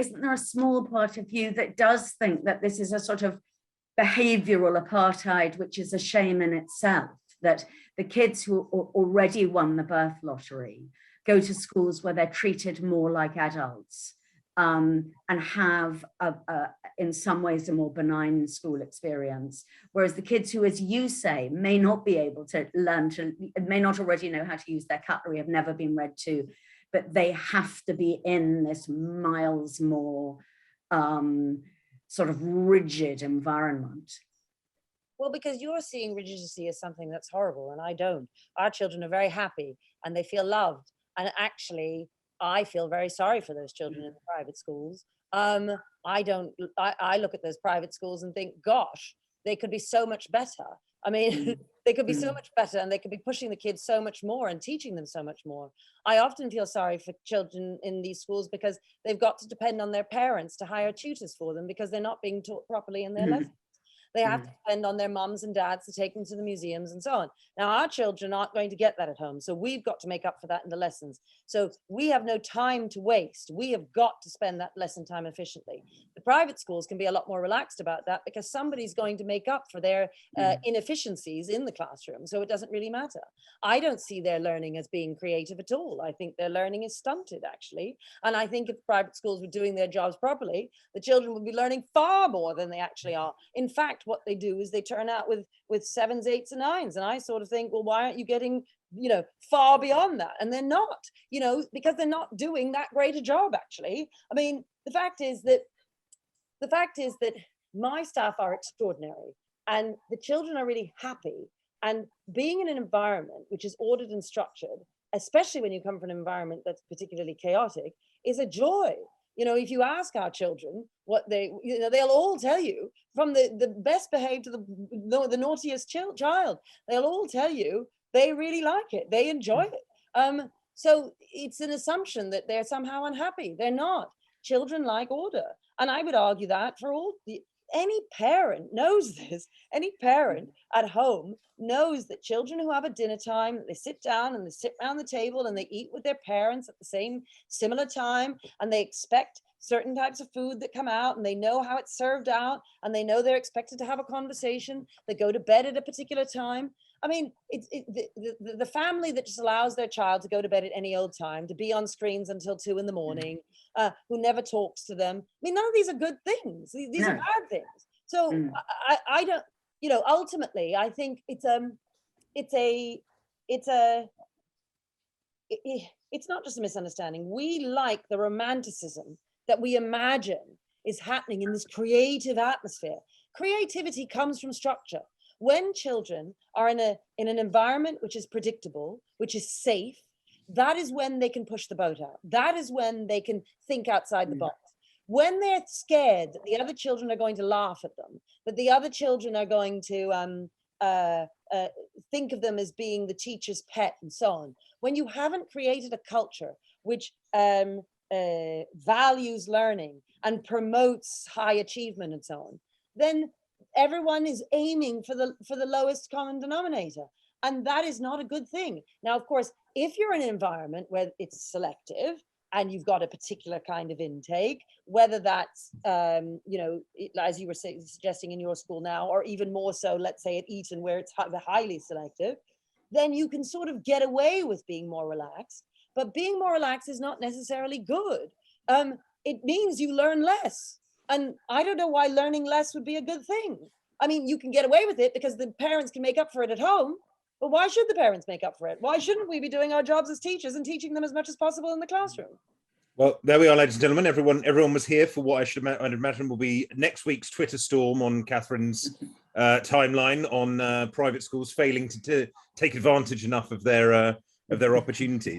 isn't there a small part of you that does think that this is a sort of behavioral apartheid, which is a shame in itself, that the kids who already won the birth lottery go to schools where they're treated more like adults, and have, in some ways, a more benign school experience. Whereas the kids who, as you say, may not be able to learn to, may not already know how to use their cutlery, have never been read to, but they have to be in this miles more sort of rigid environment. Well, because you're seeing rigidity as something that's horrible, and I don't. Our children are very happy and they feel loved. And actually, I feel very sorry for those children in the private schools. I look at those private schools and think, gosh, they could be so much better. I mean, they could be so much better, and they could be pushing the kids so much more and teaching them so much more. I often feel sorry for children in these schools because they've got to depend on their parents to hire tutors for them because they're not being taught properly in their lessons. They have to depend on their mums and dads to take them to the museums and so on. Now, our children aren't going to get that at home, so we've got to make up for that in the lessons. So we have no time to waste. We have got to spend that lesson time efficiently. The private schools can be a lot more relaxed about that because somebody's going to make up for their inefficiencies in the classroom, so it doesn't really matter. I don't see their learning as being creative at all. I think their learning is stunted, actually. And I think if private schools were doing their jobs properly, the children would be learning far more than they actually are. In fact, what they do is they turn out with 7s, 8s, and 9s, and I sort of think, well, why aren't you getting, you know, far beyond that? And they're not, you know, because they're not doing that great a job, actually. I mean, the fact is that my staff are extraordinary, and the children are really happy, and being in an environment which is ordered and structured, especially when you come from an environment that's particularly chaotic, is a joy. You know, if you ask our children what they'll all tell you, from the best behaved to the naughtiest child, they'll all tell you they really like it, they enjoy it. So it's an assumption that they're somehow unhappy. They're not. Children like order, and I would argue that for any parent knows this. Any parent at home knows that children who have a dinner time, they sit down and they sit around the table and they eat with their parents at the same similar time, and they expect certain types of food that come out, and they know how it's served out, and they know they're expected to have a conversation. They go to bed at a particular time. I mean, the family that just allows their child to go to bed at any old time, to be on screens until 2 in the morning, who never talks to them. I mean, none of these are good things. These are bad things. So I don't, you know, ultimately, I think it's not just a misunderstanding. We like the romanticism that we imagine is happening in this creative atmosphere. Creativity comes from structure. When children are in an environment which is predictable, which is safe, that is when they can push the boat out. That is when they can think outside the box. When they're scared that the other children are going to laugh at them, that the other children are going to think of them as being the teacher's pet and so on, when you haven't created a culture which values learning and promotes high achievement and so on, then everyone is aiming for the lowest common denominator, and that is not a good thing. Now, of course, if you're in an environment where it's selective and you've got a particular kind of intake, whether that's you know, as you were suggesting in your school now, or even more so, let's say at Eton, where it's highly selective, then you can sort of get away with being more relaxed. But being more relaxed is not necessarily good. It means you learn less. And I don't know why learning less would be a good thing. I mean, you can get away with it because the parents can make up for it at home, but why should the parents make up for it? Why shouldn't we be doing our jobs as teachers and teaching them as much as possible in the classroom? Well, there we are, ladies and gentlemen. Everyone was here for what I'd imagine will be next week's Twitter storm on Katharine's timeline on private schools failing to take advantage enough of their opportunities.